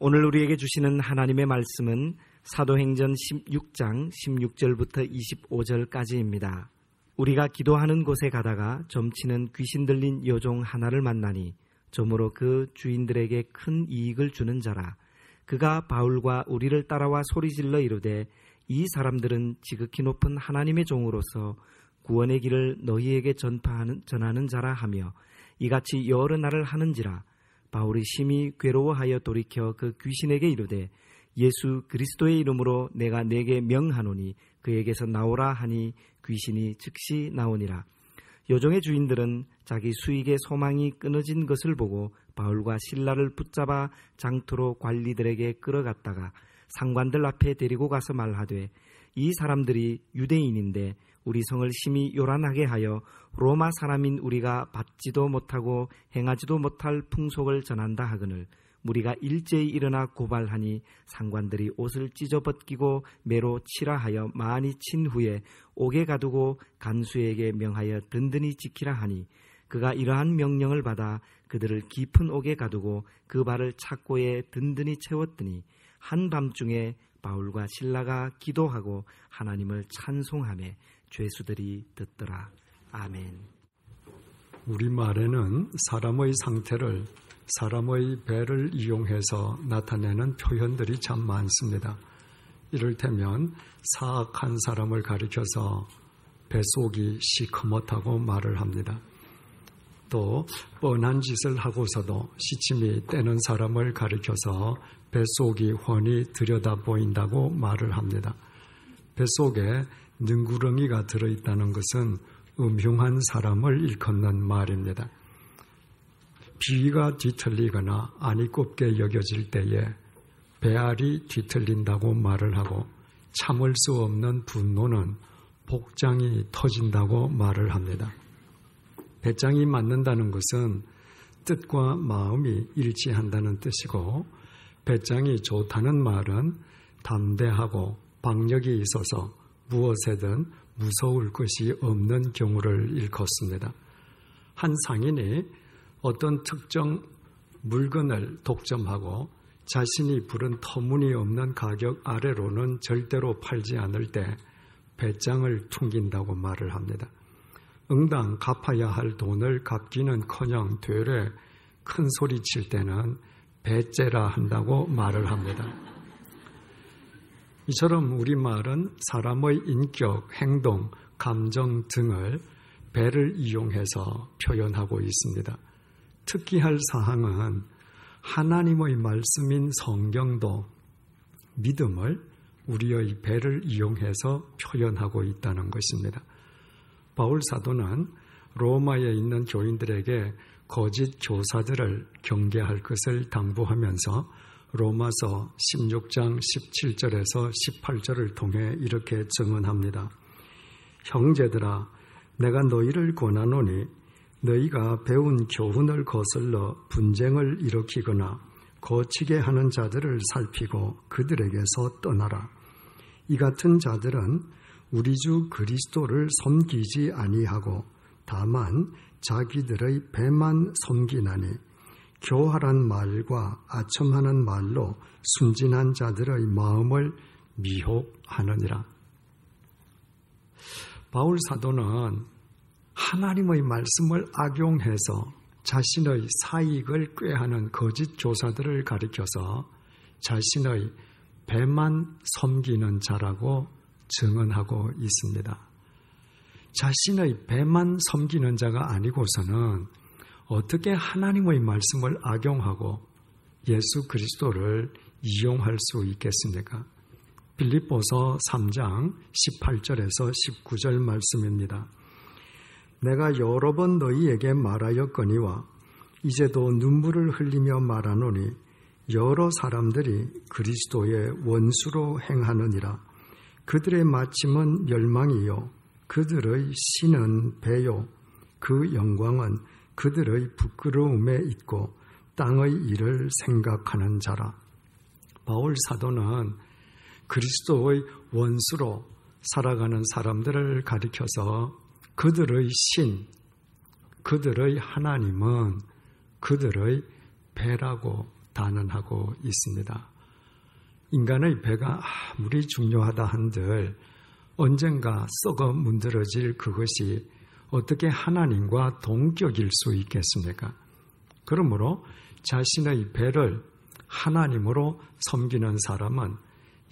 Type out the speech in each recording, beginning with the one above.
오늘 우리에게 주시는 하나님의 말씀은 사도행전 16장 16절부터 25절까지입니다. 우리가 기도하는 곳에 가다가 점치는 귀신 들린 여종 하나를 만나니 저무로 그 주인들에게 큰 이익을 주는 자라. 그가 바울과 우리를 따라와 소리질러 이르되 이 사람들은 지극히 높은 하나님의 종으로서 구원의 길을 너희에게 전하는 자라 하며 이같이 여러 날을 하는지라. 바울이 심히 괴로워하여 돌이켜 그 귀신에게 이르되 예수 그리스도의 이름으로 내가 네게 명하노니 그에게서 나오라 하니 귀신이 즉시 나오니라. 여종의 주인들은 자기 수익의 소망이 끊어진 것을 보고 바울과 실라를 붙잡아 장투로 관리들에게 끌어갔다가 상관들 앞에 데리고 가서 말하되 이 사람들이 유대인인데 우리 성을 심히 요란하게 하여 로마 사람인 우리가 받지도 못하고 행하지도 못할 풍속을 전한다 하거늘 우리가 일제히 일어나 고발하니 상관들이 옷을 찢어 벗기고 매로 치라 하여 많이 친 후에 옥에 가두고 간수에게 명하여 든든히 지키라 하니 그가 이러한 명령을 받아 그들을 깊은 옥에 가두고 그 발을 착고에 든든히 채웠더니 한밤중에 바울과 실라가 기도하고 하나님을 찬송하며 죄수들이 듣더라. 아멘. 우리말에는 사람의 상태를 사람의 배를 이용해서 나타내는 표현들이 참 많습니다. 이를테면 사악한 사람을 가리켜서 뱃속이 시커멓다고 말을 합니다. 또 뻔한 짓을 하고서도 시침이 떼는 사람을 가리켜서 뱃속이 훤히 들여다보인다고 말을 합니다. 뱃속에 능구렁이가 들어있다는 것은 음흉한 사람을 일컫는 말입니다. 비위가 뒤틀리거나 안이 곱게 여겨질 때에 배알이 뒤틀린다고 말을 하고 참을 수 없는 분노는 복장이 터진다고 말을 합니다. 배짱이 맞는다는 것은 뜻과 마음이 일치한다는 뜻이고 배짱이 좋다는 말은 담대하고 박력이 있어서 무엇에든 무서울 것이 없는 경우를 일컫습니다. 한 상인이 어떤 특정 물건을 독점하고 자신이 부른 터무니없는 가격 아래로는 절대로 팔지 않을 때 배짱을 퉁긴다고 말을 합니다. 응당 갚아야 할 돈을 갚기는커녕 되레 큰 소리 칠 때는 배째라 한다고 말을 합니다. 이처럼 우리말은 사람의 인격, 행동, 감정 등을 배를 이용해서 표현하고 있습니다. 특기할 사항은 하나님의 말씀인 성경도 믿음을 우리의 배를 이용해서 표현하고 있다는 것입니다. 바울 사도는 로마에 있는 교인들에게 거짓 교사들을 경계할 것을 당부하면서 로마서 16장 17절에서 18절을 통해 이렇게 증언합니다. 형제들아, 내가 너희를 권하노니 너희가 배운 교훈을 거슬러 분쟁을 일으키거나 거치게 하는 자들을 살피고 그들에게서 떠나라. 이 같은 자들은 우리 주 그리스도를 섬기지 아니하고 다만 자기들의 배만 섬기나니 교활한 말과 아첨하는 말로 순진한 자들의 마음을 미혹하느니라. 바울 사도는 하나님의 말씀을 악용해서 자신의 사익을 꾀하는 거짓 교사들을 가리켜서 자신의 배만 섬기는 자라고 증언하고 있습니다. 자신의 배만 섬기는 자가 아니고서는 어떻게 하나님의 말씀을 악용하고 예수 그리스도를 이용할 수 있겠습니까? 빌립보서 3장 18절에서 19절 말씀입니다. 내가 여러 번 너희에게 말하였거니와 이제도 눈물을 흘리며 말하노니 여러 사람들이 그리스도의 원수로 행하느니라. 그들의 마침은 멸망이요 그들의 신은 배요 그 영광은 그들의 부끄러움에 있고 땅의 일을 생각하는 자라. 바울 사도는 그리스도의 원수로 살아가는 사람들을 가리켜서 그들의 신, 그들의 하나님은 그들의 배라고 단언하고 있습니다. 인간의 배가 아무리 중요하다 한들 언젠가 썩어 문드러질 그것이 어떻게 하나님과 동격일 수 있겠습니까? 그러므로 자신의 배를 하나님으로 섬기는 사람은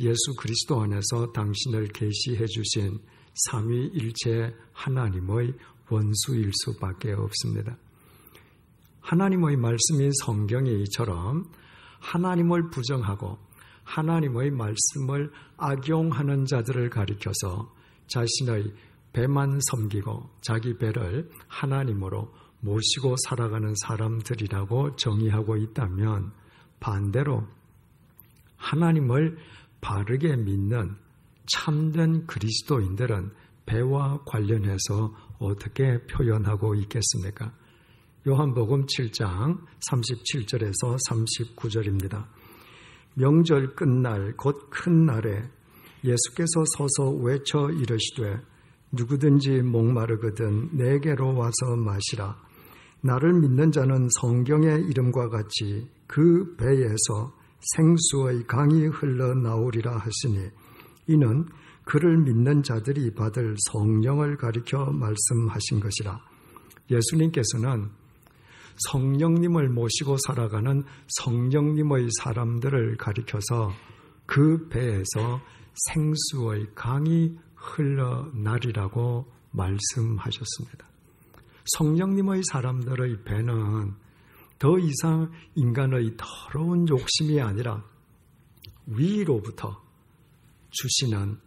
예수 그리스도 안에서 당신을 계시해 주신 삼위일체 하나님의 원수일 수밖에 없습니다. 하나님의 말씀인 성경이 이처럼 하나님을 부정하고 하나님의 말씀을 악용하는 자들을 가리켜서 자신의 배만 섬기고 자기 배를 하나님으로 모시고 살아가는 사람들이라고 정의하고 있다면, 반대로 하나님을 바르게 믿는 참된 그리스도인들은 배와 관련해서 어떻게 표현하고 있겠습니까? 요한복음 7장 37절에서 39절입니다. 명절 끝날 곧 큰 날에 예수께서 서서 외쳐 이르시되 누구든지 목마르거든 내게로 와서 마시라. 나를 믿는 자는 성경의 이름과 같이 그 배에서 생수의 강이 흘러나오리라 하시니, 이는 그를 믿는 자들이 받을 성령을 가리켜 말씀하신 것이라. 예수님께서는 성령님을 모시고 살아가는 성령님의 사람들을 가리켜서 그 배에서 생수의 강이 흘러나리라고 말씀하셨습니다. 성령님의 사람들의 배는 더 이상 인간의 더러운 욕심이 아니라 위로부터 주시는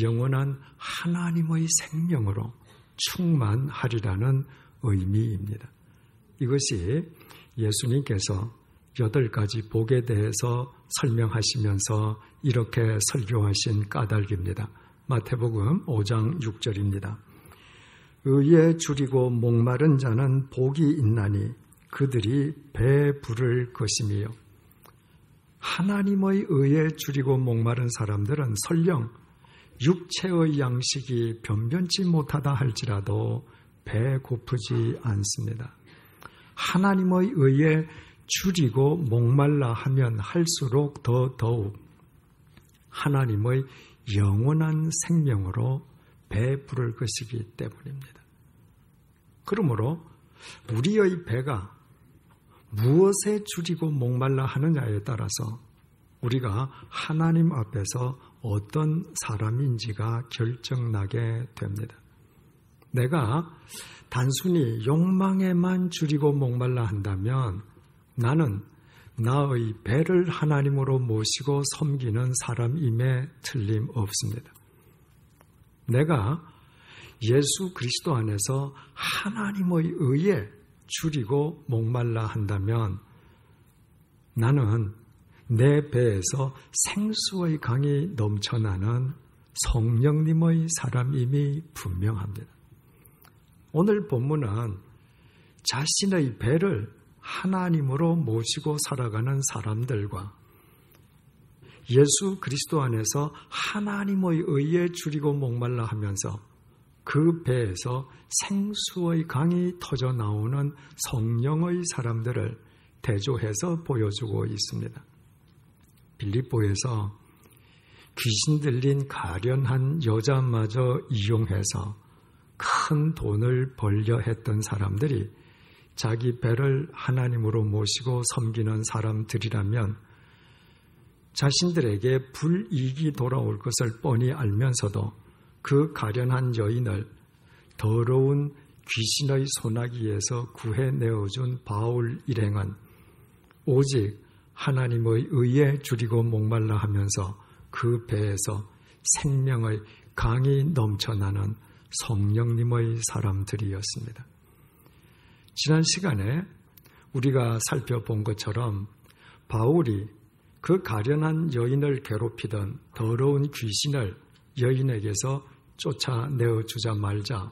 영원한 하나님의 생명으로 충만하리라는 의미입니다. 이것이 예수님께서 8가지 복에 대해서 설명하시면서 이렇게 설교하신 까닭입니다. 마태복음 5장 6절입니다. 의에 줄이고 목마른 자는 복이 있나니 그들이 배부를 것이며. 하나님의 의에 줄이고 목마른 사람들은 설령 육체의 양식이 변변치 못하다 할지라도 배고프지 않습니다. 하나님의 의에 줄이고 목말라 하면 할수록 더욱 하나님의 영원한 생명으로 배부를 것이기 때문입니다. 그러므로 우리의 배가 무엇에 줄이고 목말라 하느냐에 따라서 우리가 하나님 앞에서 어떤 사람인지가 결정나게 됩니다. 내가 단순히 욕망에만 줄이고 목말라 한다면 나는 나의 배를 하나님으로 모시고 섬기는 사람임에 틀림없습니다. 내가 예수 그리스도 안에서 하나님의 의에 줄이고 목말라 한다면 나는 내 배에서 생수의 강이 넘쳐나는 성령님의 사람임이 분명합니다. 오늘 본문은 자신의 배를 하나님으로 모시고 살아가는 사람들과 예수 그리스도 안에서 하나님의 의에 줄이고 목말라 하면서 그 배에서 생수의 강이 터져 나오는 성령의 사람들을 대조해서 보여주고 있습니다. 빌립보에서 귀신 들린 가련한 여자마저 이용해서 큰 돈을 벌려 했던 사람들이 자기 배를 하나님으로 모시고 섬기는 사람들이라면 자신들에게 불이익이 돌아올 것을 뻔히 알면서도 그 가련한 여인을 더러운 귀신의 소나기에서 구해내어준 바울 일행은 오직 하나님의 의에 줄이고 목말라 하면서 그 배에서 생명의 강이 넘쳐나는 성령님의 사람들이었습니다. 지난 시간에 우리가 살펴본 것처럼 바울이 그 가련한 여인을 괴롭히던 더러운 귀신을 여인에게서 쫓아내어주자 말자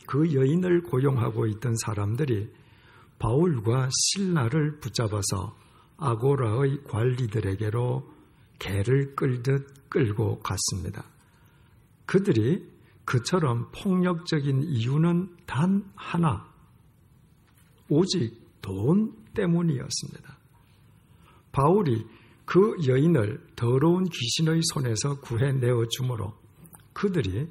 그 여인을 고용하고 있던 사람들이 바울과 실라를 붙잡아서 아고라의 관리들에게로 개를 끌듯 끌고 갔습니다. 그들이 그처럼 폭력적인 이유는 단 하나, 오직 돈 때문이었습니다. 바울이 그 여인을 더러운 귀신의 손에서 구해내어 주므로 그들이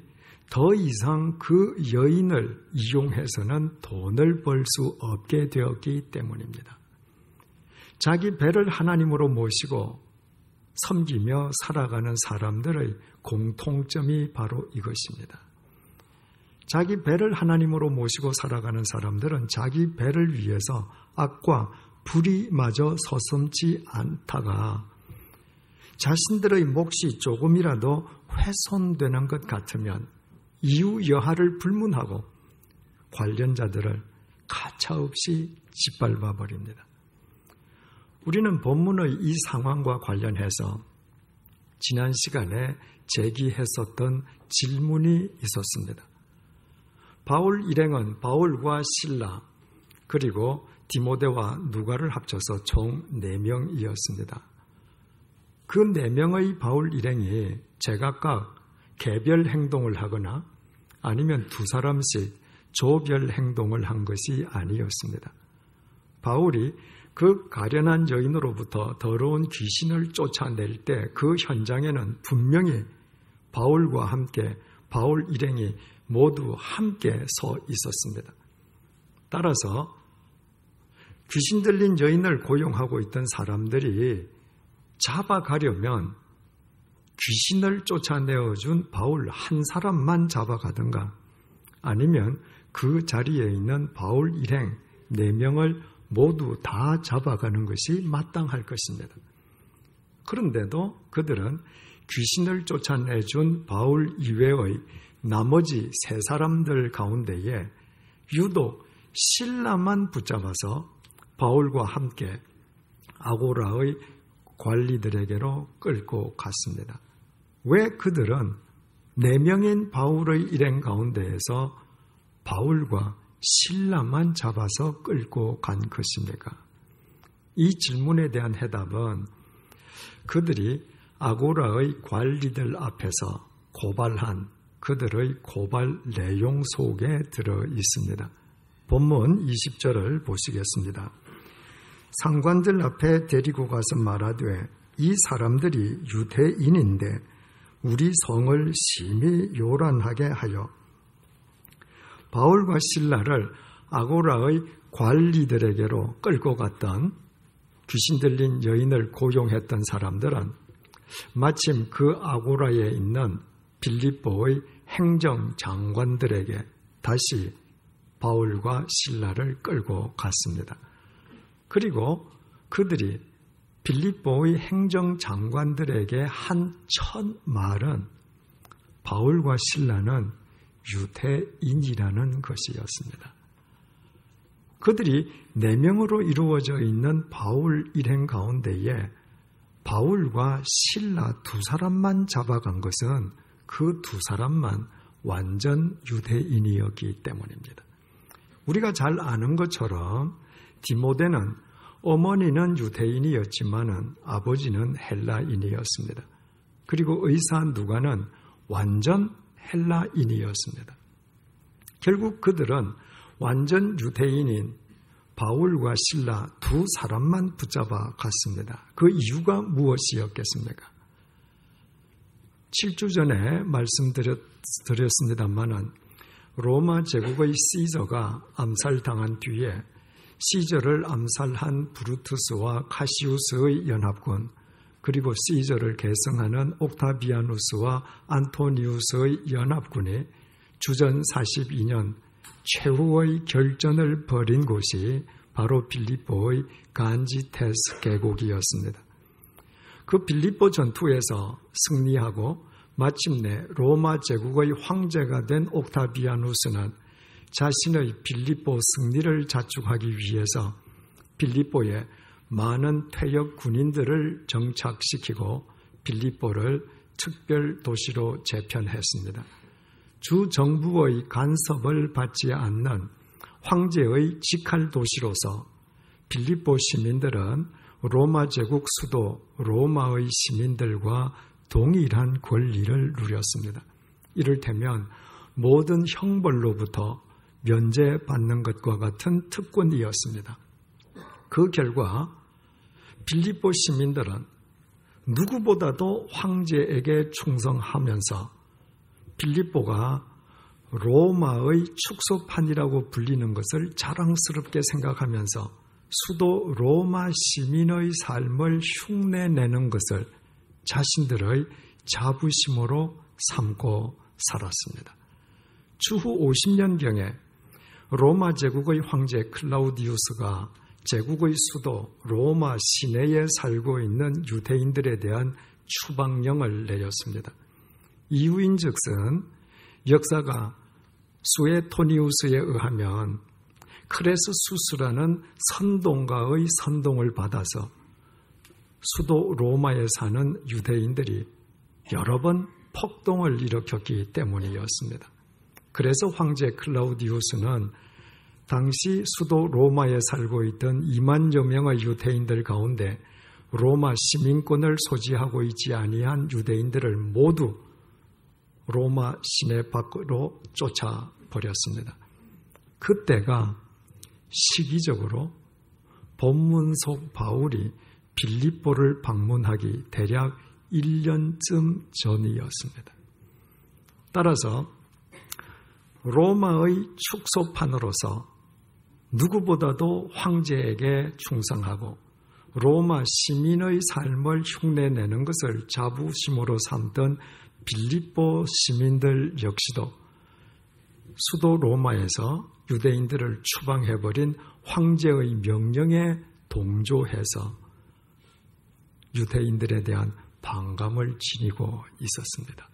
더 이상 그 여인을 이용해서는 돈을 벌 수 없게 되었기 때문입니다. 자기 배를 하나님으로 모시고 섬기며 살아가는 사람들의 공통점이 바로 이것입니다. 자기 배를 하나님으로 모시고 살아가는 사람들은 자기 배를 위해서 악과 불이 마저 서슴지 않다가 자신들의 몫이 조금이라도 훼손되는 것 같으면 이유 여하를 불문하고 관련자들을 가차없이 짓밟아 버립니다. 우리는 본문의 이 상황과 관련해서 지난 시간에 제기했었던 질문이 있었습니다. 바울 일행은 바울과 실라 그리고 디모데와 누가를 합쳐서 총 4명이었습니다. 그 4명의 바울 일행이 제각각 개별 행동을 하거나 아니면 두 사람씩 조별 행동을 한 것이 아니었습니다. 바울이 그 가련한 여인으로부터 더러운 귀신을 쫓아낼 때 그 현장에는 분명히 바울과 함께 바울 일행이 모두 함께 서 있었습니다. 따라서 귀신 들린 여인을 고용하고 있던 사람들이 잡아가려면 귀신을 쫓아내어준 바울 한 사람만 잡아가든가 아니면 그 자리에 있는 바울 일행 4명을 모두 다 잡아가는 것이 마땅할 것입니다. 그런데도 그들은 귀신을 쫓아내준 바울 이외의 나머지 3사람들 가운데에 유독 실라만 붙잡아서 바울과 함께 아고라의 관리들에게로 끌고 갔습니다. 왜 그들은 4명인 바울의 일행 가운데에서 바울과 실라만 잡아서 끌고 간 것입니까? 이 질문에 대한 해답은 그들이 아고라의 관리들 앞에서 고발한 그들의 고발 내용 속에 들어 있습니다. 본문 20절을 보시겠습니다. 상관들 앞에 데리고 가서 말하되 이 사람들이 유대인인데 우리 성을 심히 요란하게 하여 바울과 실라를 아고라의 관리들에게로 끌고 갔던 귀신 들린 여인을 고용했던 사람들은 마침 그 아고라에 있는 빌립보의 행정장관들에게 다시 바울과 실라를 끌고 갔습니다. 그리고 그들이 빌립보의 행정장관들에게 한 첫 말은 바울과 실라는 유대인이라는 것이었습니다. 그들이 4명으로 이루어져 있는 바울 일행 가운데에 바울과 실라 2사람만 잡아간 것은 그 2사람만 완전 유대인이었기 때문입니다. 우리가 잘 아는 것처럼 디모데는 어머니는 유대인이었지만 아버지는 헬라인이었습니다. 그리고 의사 누가는 완전 헬라인이었습니다. 결국 그들은 완전 유대인인 바울과 실라 2사람만 붙잡아 갔습니다. 그 이유가 무엇이었겠습니까? 7주 전에 말씀드렸습니다만은 로마 제국의 시저가 암살당한 뒤에 시저를 암살한 브루투스와 카시우스의 연합군 그리고 시저를 계승하는 옥타비아누스와 안토니우스의 연합군이 주전 42년 최후의 결전을 벌인 곳이 바로 빌립보의 간지테스 계곡이었습니다. 그 빌립보 전투에서 승리하고 마침내 로마 제국의 황제가 된 옥타비아누스는 자신의 빌립보 승리를 자축하기 위해서 빌립보에 많은 퇴역 군인들을 정착시키고 빌립보를 특별 도시로 재편했습니다. 주 정부의 간섭을 받지 않는 황제의 직할 도시로서 빌립보 시민들은 로마 제국 수도 로마의 시민들과 동일한 권리를 누렸습니다. 이를테면 모든 형벌로부터 면제받는 것과 같은 특권이었습니다. 그 결과 빌립보 시민들은 누구보다도 황제에게 충성하면서 빌립보가 로마의 축소판이라고 불리는 것을 자랑스럽게 생각하면서 수도 로마 시민의 삶을 흉내내는 것을 자신들의 자부심으로 삼고 살았습니다. 추후 50년경에 로마 제국의 황제 클라우디우스가 제국의 수도 로마 시내에 살고 있는 유대인들에 대한 추방령을 내렸습니다. 이유인즉슨 역사가 수에토니우스에 의하면 크레스수스라는 선동가의 선동을 받아서 수도 로마에 사는 유대인들이 여러 번 폭동을 일으켰기 때문이었습니다. 그래서 황제 클라우디우스는 당시 수도 로마에 살고 있던 2만여 명의 유대인들 가운데 로마 시민권을 소지하고 있지 아니한 유대인들을 모두 로마 시내 밖으로 쫓아버렸습니다. 그때가 시기적으로 본문 속 바울이 빌립보를 방문하기 대략 1년쯤 전이었습니다. 따라서 로마의 축소판으로서 누구보다도 황제에게 충성하고 로마 시민의 삶을 흉내내는 것을 자부심으로 삼던 빌립보 시민들 역시도 수도 로마에서 유대인들을 추방해버린 황제의 명령에 동조해서 유대인들에 대한 반감을 지니고 있었습니다.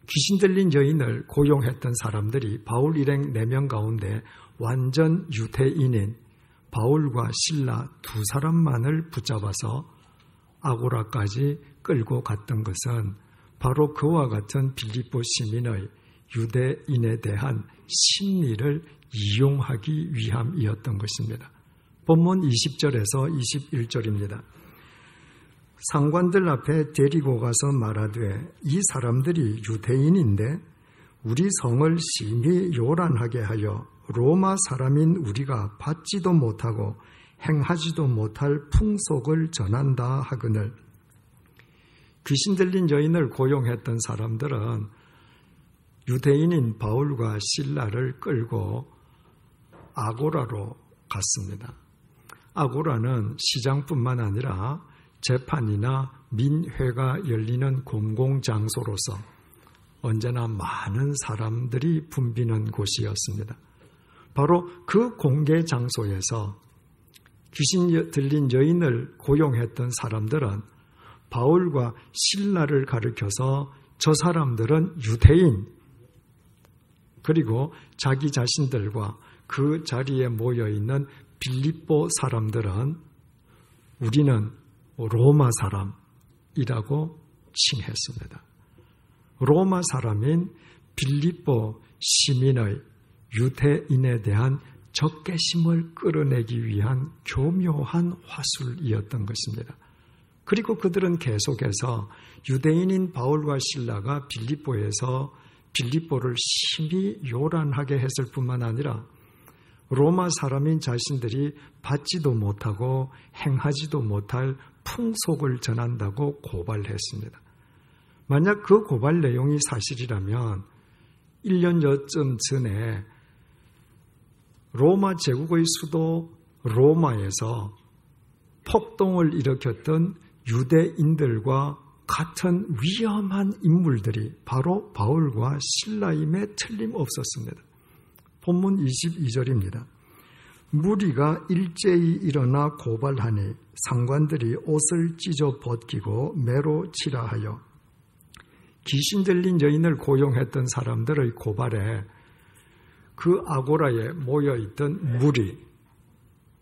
귀신 들린 여인을 고용했던 사람들이 바울 일행 4명 가운데 완전 유대인인 바울과 실라 2사람만을 붙잡아서 아고라까지 끌고 갔던 것은 바로 그와 같은 빌립보 시민의 유대인에 대한 심리를 이용하기 위함이었던 것입니다. 본문 20절에서 21절입니다. 상관들 앞에 데리고 가서 말하되 이 사람들이 유대인인데 우리 성을 심히 요란하게 하여 로마 사람인 우리가 받지도 못하고 행하지도 못할 풍속을 전한다 하거늘. 귀신 들린 여인을 고용했던 사람들은 유대인인 바울과 실라를 끌고 아고라로 갔습니다. 아고라는 시장뿐만 아니라 재판이나 민회가 열리는 공공장소로서 언제나 많은 사람들이 붐비는 곳이었습니다. 바로 그 공개 장소에서 귀신 들린 여인을 고용했던 사람들은 바울과 실라를 가리켜서 저 사람들은 유대인, 그리고 자기 자신들과 그 자리에 모여있는 빌립보 사람들은 우리는 로마 사람이라고 칭했습니다. 로마 사람인 빌립보 시민의 유대인에 대한 적개심을 끌어내기 위한 교묘한 화술이었던 것입니다. 그리고 그들은 계속해서 유대인인 바울과 실라가 빌립보에서 빌립보를 심히 요란하게 했을 뿐만 아니라 로마 사람인 자신들이 받지도 못하고 행하지도 못할 풍속을 전한다고 고발했습니다. 만약 그 고발 내용이 사실이라면 1년여쯤 전에 로마 제국의 수도 로마에서 폭동을 일으켰던 유대인들과 같은 위험한 인물들이 바로 바울과 실라임에 틀림없었습니다. 본문 22절입니다. 무리가 일제히 일어나 고발하니 상관들이 옷을 찢어 벗기고 매로 치라 하여 귀신 들린 여인을 고용했던 사람들의 고발에 그 아고라에 모여있던 무리,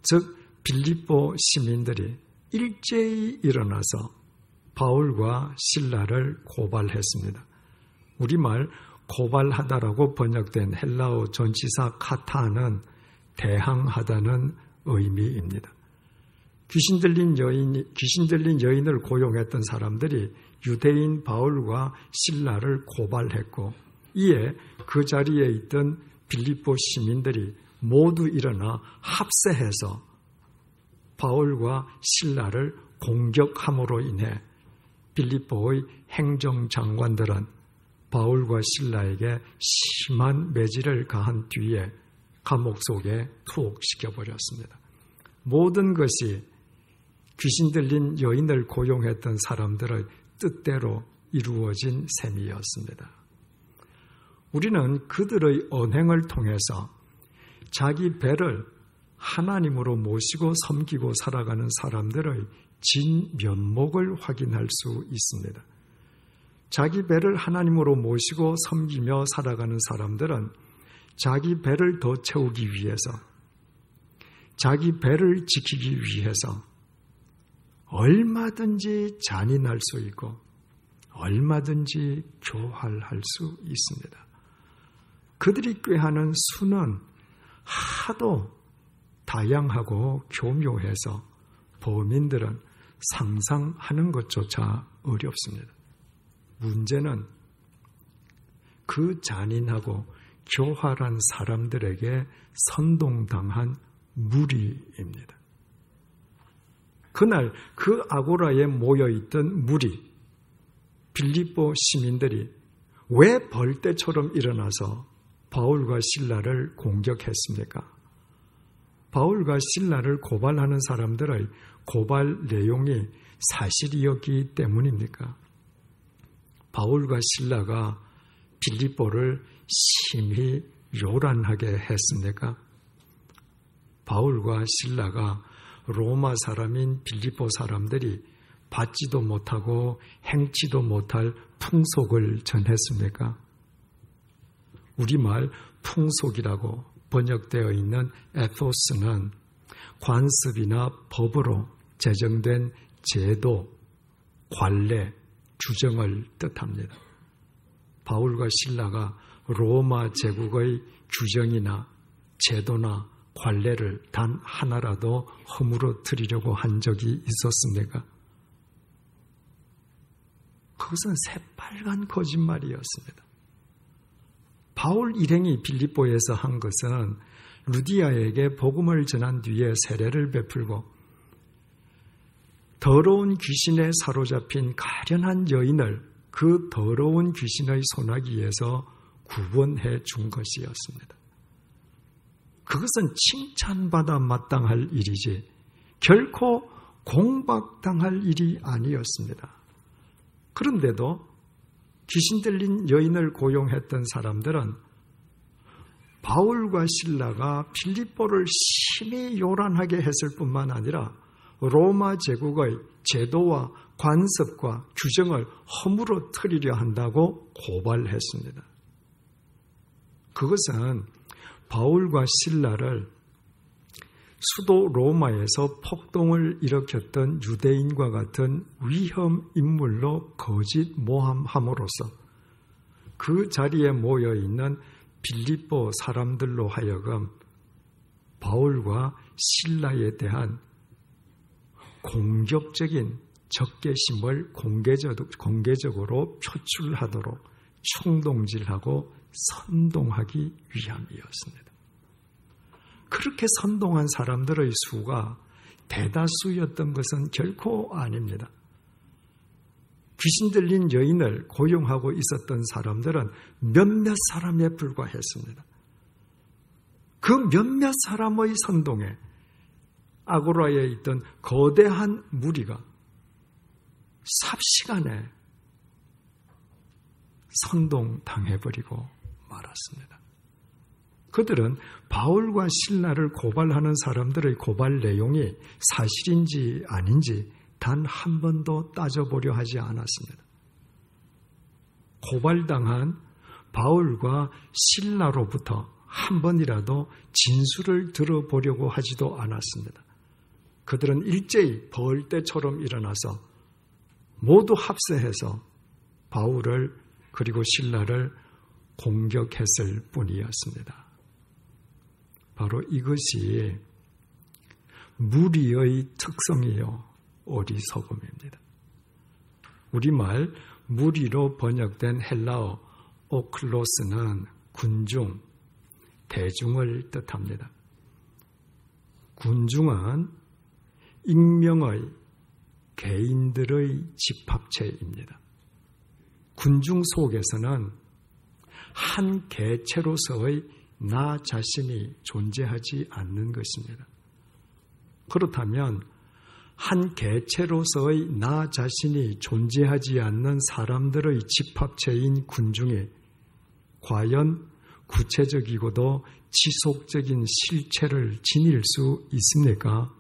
즉 빌립보 시민들이 일제히 일어나서 바울과 실라를 고발했습니다. 우리말 고발하다라고 번역된 헬라어 전치사 카타는 대항하다는 의미입니다. 귀신 들린 여인을 고용했던 사람들이 유대인 바울과 실라를 고발했고, 이에 그 자리에 있던 빌립보 시민들이 모두 일어나 합세해서 바울과 실라를 공격함으로 인해 빌립보의 행정장관들은 바울과 실라에게 심한 매질을 가한 뒤에 감옥 속에 투옥시켜버렸습니다. 모든 것이 귀신 들린 여인을 고용했던 사람들의 뜻대로 이루어진 셈이었습니다. 우리는 그들의 언행을 통해서 자기 배를 하나님으로 모시고 섬기고 살아가는 사람들의 진면목을 확인할 수 있습니다. 자기 배를 하나님으로 모시고 섬기며 살아가는 사람들은 자기 배를 더 채우기 위해서, 자기 배를 지키기 위해서 얼마든지 잔인할 수 있고 얼마든지 교활할 수 있습니다. 그들이 꾀하는 수는 하도 다양하고 교묘해서 범인들은 상상하는 것조차 어렵습니다. 문제는 그 잔인하고 교활한 사람들에게 선동당한 무리입니다. 그날 그 아고라에 모여있던 무리, 빌립보 시민들이 왜 벌떼처럼 일어나서 바울과 실라를 공격했습니까? 바울과 실라를 고발하는 사람들의 고발 내용이 사실이었기 때문입니까? 바울과 실라가 빌립보를 심히 요란하게 했습니까? 바울과 실라가 로마 사람인 빌립보 사람들이 받지도 못하고 행치도 못할 풍속을 전했습니까? 우리말 풍속이라고 번역되어 있는 에토스는 관습이나 법으로 제정된 제도, 관례, 규정을 뜻합니다. 바울과 실라가 로마 제국의 규정이나 제도나 관례를 단 하나라도 허물어뜨리려고 한 적이 있었습니까? 그것은 새빨간 거짓말이었습니다. 바울 일행이 빌립보에서 한 것은 루디아에게 복음을 전한 뒤에 세례를 베풀고 더러운 귀신에 사로잡힌 가련한 여인을 그 더러운 귀신의 소나기에서 구원해 준 것이었습니다. 그것은 칭찬받아 마땅할 일이지 결코 공박당할 일이 아니었습니다. 그런데도 귀신 들린 여인을 고용했던 사람들은 바울과 실라가 빌립보를 심히 요란하게 했을 뿐만 아니라 로마 제국의 제도와 관습과 규정을 허물어뜨리려 한다고 고발했습니다. 그것은 바울과 실라를 수도 로마에서 폭동을 일으켰던 유대인과 같은 위험 인물로 거짓 모함함으로써 그 자리에 모여있는 빌립보 사람들로 하여금 바울과 실라에 대한 공격적인 적개심을 공개적으로 표출하도록 충동질하고 선동하기 위함이었습니다. 그렇게 선동한 사람들의 수가 대다수였던 것은 결코 아닙니다. 귀신 들린 여인을 고용하고 있었던 사람들은 몇몇 사람에 불과했습니다. 그 몇몇 사람의 선동에 아고라에 있던 거대한 무리가 삽시간에 선동당해버리고 말았습니다. 그들은 바울과 실라를 고발하는 사람들의 고발 내용이 사실인지 아닌지 단 한 번도 따져보려 하지 않았습니다. 고발당한 바울과 실라로부터 한 번이라도 진술을 들어보려고 하지도 않았습니다. 그들은 일제히 벌떼처럼 일어나서 모두 합세해서 바울을 그리고 실라를 공격했을 뿐이었습니다. 바로 이것이 무리의 특성이요 어리석음입니다. 우리말 무리로 번역된 헬라어 오클로스는 군중, 대중을 뜻합니다. 군중은 익명의 개인들의 집합체입니다. 군중 속에서는 한 개체로서의 나 자신이 존재하지 않는 것입니다. 그렇다면 한 개체로서의 나 자신이 존재하지 않는 사람들의 집합체인 군중이 과연 구체적이고도 지속적인 실체를 지닐 수 있습니까?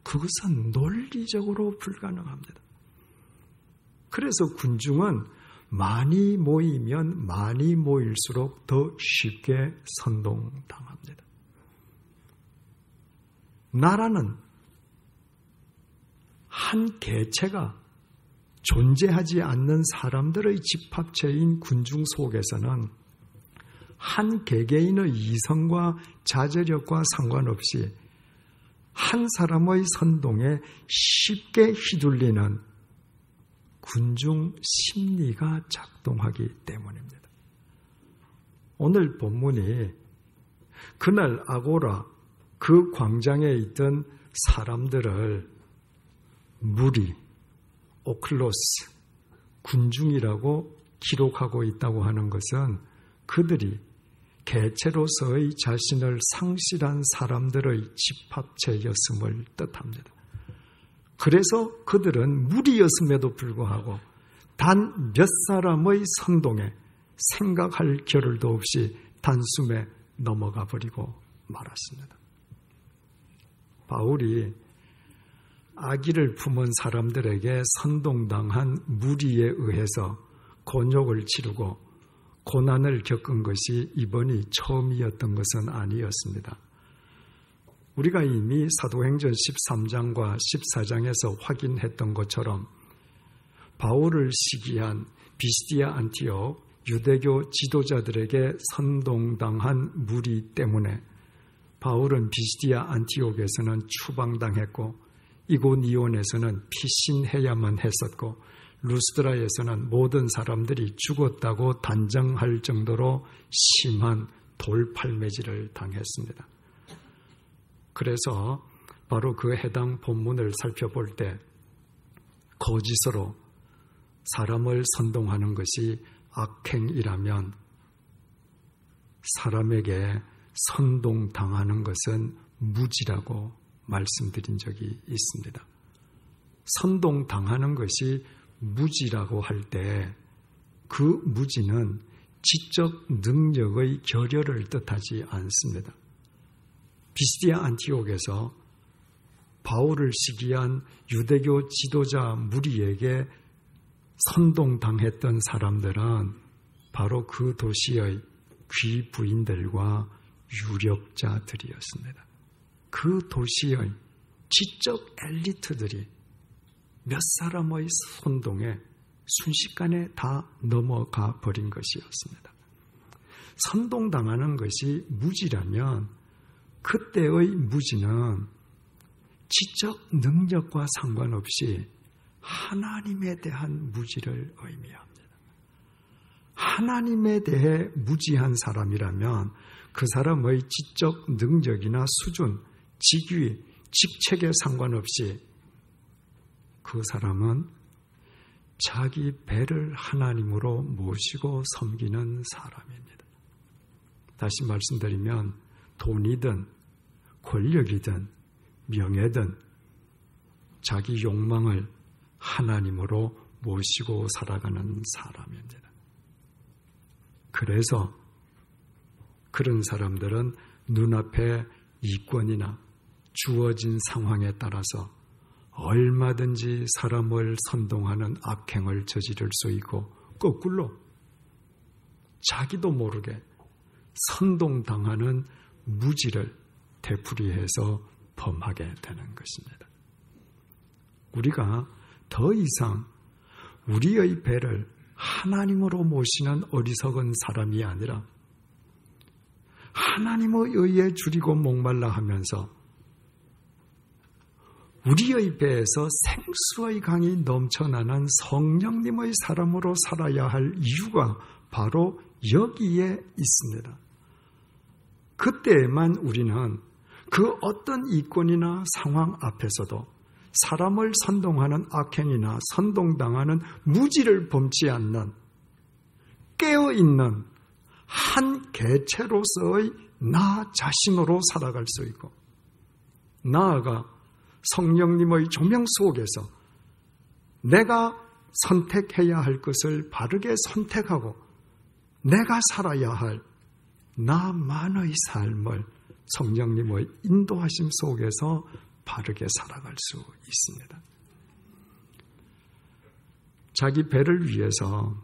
그것은 논리적으로 불가능합니다. 그래서 군중은 많이 모이면 많이 모일수록 더 쉽게 선동당합니다. 나라는 한 개체가 존재하지 않는 사람들의 집합체인 군중 속에서는 한 개개인의 이성과 자제력과 상관없이 한 사람의 선동에 쉽게 휘둘리는 군중 심리가 작동하기 때문입니다. 오늘 본문이 그날 아고라 그 광장에 있던 사람들을 무리, 오클로스, 군중이라고 기록하고 있다고 하는 것은 그들이 개체로서의 자신을 상실한 사람들의 집합체였음을 뜻합니다. 그래서 그들은 무리였음에도 불구하고 단 몇 사람의 선동에 생각할 겨를도 없이 단숨에 넘어가 버리고 말았습니다. 바울이 아기를 품은 사람들에게 선동당한 무리에 의해서 곤욕을 치르고 고난을 겪은 것이 이번이 처음이었던 것은 아니었습니다. 우리가 이미 사도행전 13장과 14장에서 확인했던 것처럼 바울을 시기한 비시디아 안티옥 유대교 지도자들에게 선동당한 무리 때문에 바울은 비시디아 안티옥에서는 추방당했고 이고니온에서는 피신해야만 했었고 루스드라에서는 모든 사람들이 죽었다고 단정할 정도로 심한 돌팔매질을 당했습니다. 그래서 바로 그 해당 본문을 살펴볼 때 거짓으로 사람을 선동하는 것이 악행이라면 사람에게 선동당하는 것은 무지라고 말씀드린 적이 있습니다. 선동당하는 것이 무지라고 할 때 그 무지는 지적 능력의 결여를 뜻하지 않습니다. 비시디아 안티옥에서 바울을 시기한 유대교 지도자 무리에게 선동당했던 사람들은 바로 그 도시의 귀부인들과 유력자들이었습니다. 그 도시의 지적 엘리트들이 몇 사람의 선동에 순식간에 다 넘어가 버린 것이었습니다. 선동당하는 것이 무지라면 그때의 무지는 지적 능력과 상관없이 하나님에 대한 무지를 의미합니다. 하나님에 대해 무지한 사람이라면 그 사람의 지적 능력이나 수준, 직위, 직책에 상관없이 그 사람은 자기 배를 하나님으로 모시고 섬기는 사람입니다. 다시 말씀드리면 돈이든 권력이든 명예든 자기 욕망을 하나님으로 모시고 살아가는 사람입니다. 그래서 그런 사람들은 눈앞에 이권이나 주어진 상황에 따라서 얼마든지 사람을 선동하는 악행을 저지를 수 있고 거꾸로 자기도 모르게 선동당하는 무지를 되풀이해서 범하게 되는 것입니다. 우리가 더 이상 우리의 배를 하나님으로 모시는 어리석은 사람이 아니라 하나님의 의에 줄이고 목말라 하면서 우리의 배에서 생수의 강이 넘쳐나는 성령님의 사람으로 살아야 할 이유가 바로 여기에 있습니다. 그때에만 우리는 그 어떤 이권이나 상황 앞에서도 사람을 선동하는 악행이나 선동당하는 무지를 범치 않는 깨어있는 한 개체로서의 나 자신으로 살아갈 수 있고, 나아가 성령님의 조명 속에서 내가 선택해야 할 것을 바르게 선택하고 내가 살아야 할 나만의 삶을 성령님의 인도하심 속에서 바르게 살아갈 수 있습니다. 자기 배를 위해서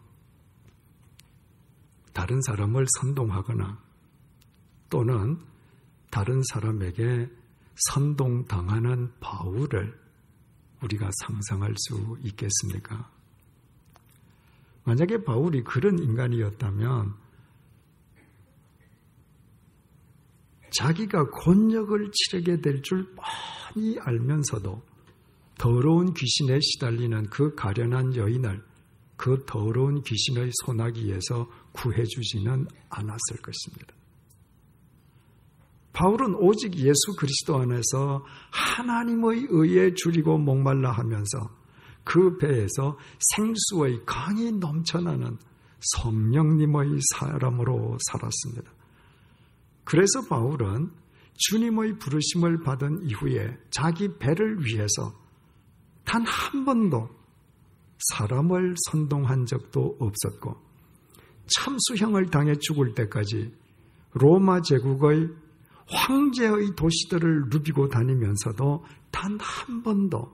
다른 사람을 선동하거나 또는 다른 사람에게 선동당하는 바울을 우리가 상상할 수 있겠습니까? 만약에 바울이 그런 인간이었다면 자기가 곤욕을 치르게 될 줄 뻔히 알면서도 더러운 귀신에 시달리는 그 가련한 여인을 그 더러운 귀신의 소나기에서 구해주지는 않았을 것입니다. 바울은 오직 예수 그리스도 안에서 하나님의 의에 줄이고 목말라 하면서 그 배에서 생수의 강이 넘쳐나는 성령님의 사람으로 살았습니다. 그래서 바울은 주님의 부르심을 받은 이후에 자기 배를 위해서 단 한 번도 사람을 선동한 적도 없었고, 참수형을 당해 죽을 때까지 로마 제국의 황제의 도시들을 누비고 다니면서도 단 한 번도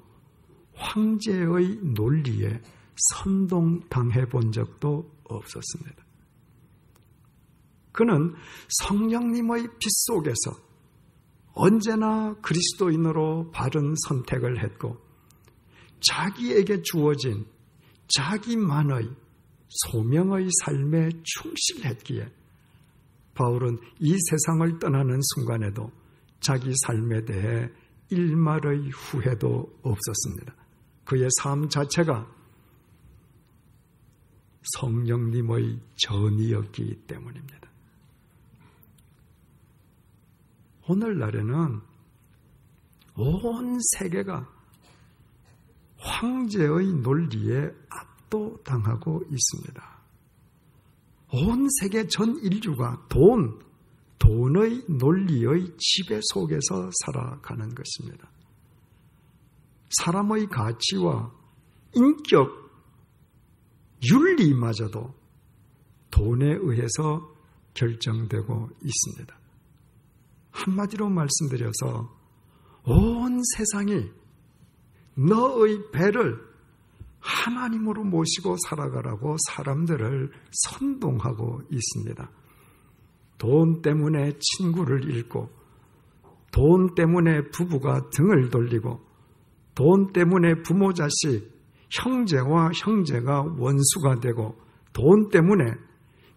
황제의 논리에 선동당해 본 적도 없었습니다. 그는 성령님의 빛 속에서 언제나 그리스도인으로 바른 선택을 했고, 자기에게 주어진 자기만의 소명의 삶에 충실했기에 바울은 이 세상을 떠나는 순간에도 자기 삶에 대해 일말의 후회도 없었습니다. 그의 삶 자체가 성령님의 전이었기 때문입니다. 오늘날에는 온 세계가 황제의 논리에 압도당하고 있습니다. 온 세계 전 인류가 돈의 논리의 지배 속에서 살아가는 것입니다. 사람의 가치와 인격, 윤리마저도 돈에 의해서 결정되고 있습니다. 한마디로 말씀드려서 온 세상이 너의 배를 하나님으로 모시고 살아가라고 사람들을 선동하고 있습니다. 돈 때문에 친구를 잃고, 돈 때문에 부부가 등을 돌리고, 돈 때문에 부모 자식, 형제와 형제가 원수가 되고, 돈 때문에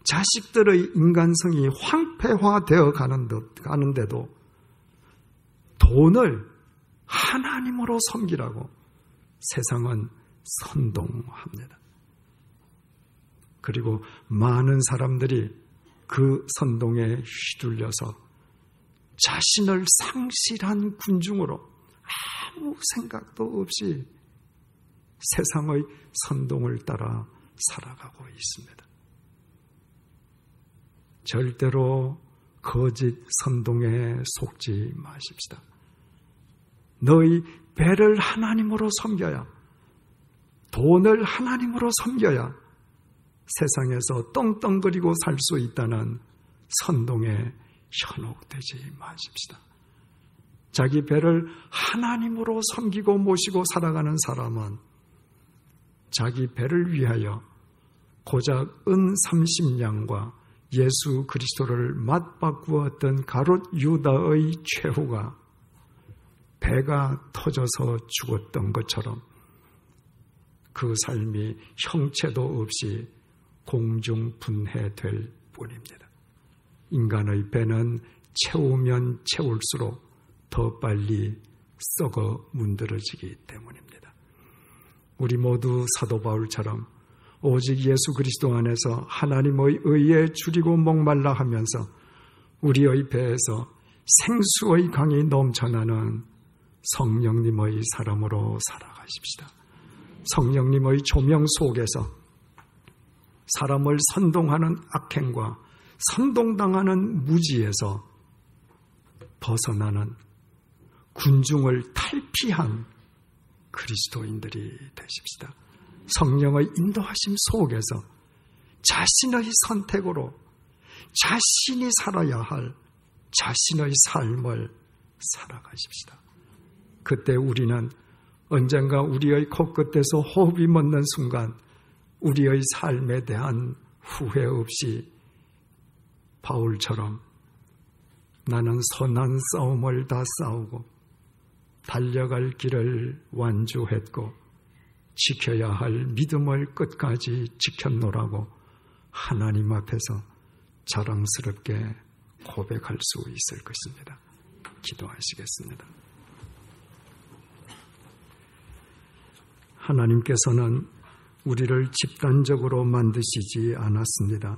자식들의 인간성이 황폐화되어 가는데도 돈을 하나님으로 섬기라고 세상은 선동합니다. 그리고 많은 사람들이 그 선동에 휘둘려서 자신을 상실한 군중으로 아무 생각도 없이 세상의 선동을 따라 살아가고 있습니다. 절대로 거짓 선동에 속지 마십시다. 너희 배를 하나님으로 섬겨야, 돈을 하나님으로 섬겨야 세상에서 떵떵거리고 살 수 있다는 선동에 현혹되지 마십시다. 자기 배를 하나님으로 섬기고 모시고 살아가는 사람은 자기 배를 위하여 고작 은 30냥과 예수 그리스도를 맞바꾸었던 가롯 유다의 최후가 배가 터져서 죽었던 것처럼 그 삶이 형체도 없이 공중분해될 뿐입니다. 인간의 배는 채우면 채울수록 더 빨리 썩어 문드러지기 때문입니다. 우리 모두 사도 바울처럼 오직 예수 그리스도 안에서 하나님의 의에 줄이고 목말라 하면서 우리의 배에서 생수의 강이 넘쳐나는 성령님의 사람으로 살아가십시다. 성령님의 조명 속에서 사람을 선동하는 악행과 선동당하는 무지에서 벗어나는 군중을 탈피한 그리스도인들이 되십시다. 성령의 인도하심 속에서 자신의 선택으로 자신이 살아야 할 자신의 삶을 살아가십시다. 그때 우리는 언젠가 우리의 코끝에서 호흡이 멎는 순간 우리의 삶에 대한 후회 없이 바울처럼 나는 선한 싸움을 다 싸우고 달려갈 길을 완주했고 지켜야 할 믿음을 끝까지 지켰노라고 하나님 앞에서 자랑스럽게 고백할 수 있을 것입니다. 기도하시겠습니다. 하나님께서는 우리를 집단적으로 만드시지 않았습니다.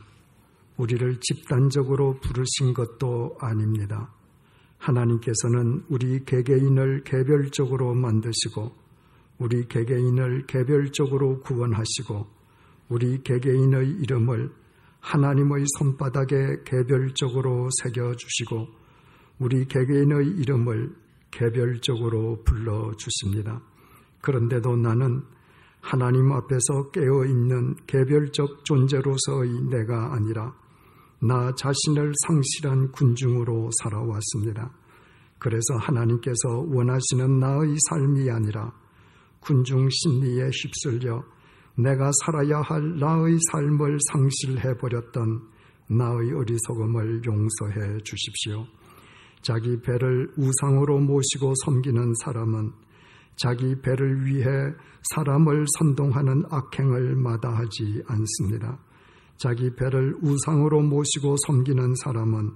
우리를 집단적으로 부르신 것도 아닙니다. 하나님께서는 우리 개개인을 개별적으로 만드시고 우리 개개인을 개별적으로 구원하시고 우리 개개인의 이름을 하나님의 손바닥에 개별적으로 새겨주시고 우리 개개인의 이름을 개별적으로 불러주십니다. 그런데도 나는 하나님 앞에서 깨어있는 개별적 존재로서의 내가 아니라 나 자신을 상실한 군중으로 살아왔습니다. 그래서 하나님께서 원하시는 나의 삶이 아니라 군중 심리에 휩쓸려 내가 살아야 할 나의 삶을 상실해버렸던 나의 어리석음을 용서해 주십시오. 자기 배를 우상으로 모시고 섬기는 사람은 자기 배를 위해 사람을 선동하는 악행을 마다하지 않습니다. 자기 배를 우상으로 모시고 섬기는 사람은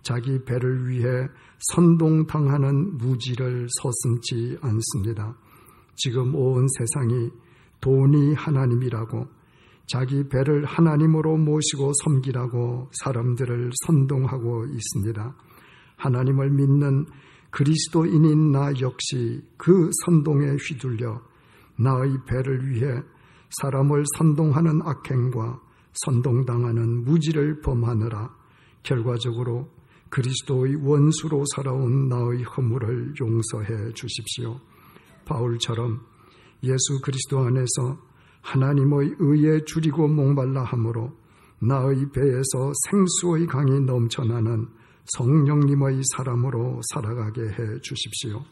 자기 배를 위해 선동당하는 무지를 서슴지 않습니다. 지금 온 세상이 돈이 하나님이라고 자기 배를 하나님으로 모시고 섬기라고 사람들을 선동하고 있습니다. 하나님을 믿는 그리스도인인 나 역시 그 선동에 휘둘려 나의 배를 위해 사람을 선동하는 악행과 선동당하는 무지를 범하느라 결과적으로 그리스도의 원수로 살아온 나의 허물을 용서해 주십시오. 바울처럼 예수 그리스도 안에서 하나님의 의에 줄이고 목말라 함으로 나의 배에서 생수의 강이 넘쳐나는 성령님의 사람으로 살아가게 해 주십시오.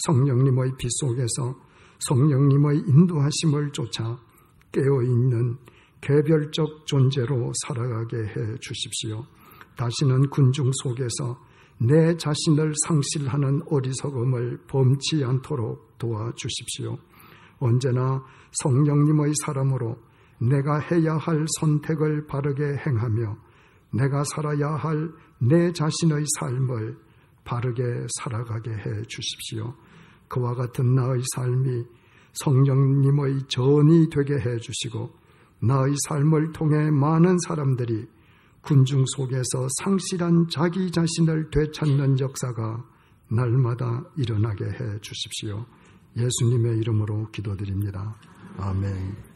성령님의 빛 속에서 성령님의 인도하심을 쫓아 깨어있는 개별적 존재로 살아가게 해 주십시오. 다시는 군중 속에서 내 자신을 상실하는 어리석음을 범치 않도록 도와주십시오. 언제나 성령님의 사람으로 내가 해야 할 선택을 바르게 행하며 내가 살아야 할 내 자신의 삶을 바르게 살아가게 해 주십시오. 그와 같은 나의 삶이 성령님의 전이 되게 해 주시고 나의 삶을 통해 많은 사람들이 군중 속에서 상실한 자기 자신을 되찾는 역사가 날마다 일어나게 해 주십시오. 예수님의 이름으로 기도드립니다. 아멘.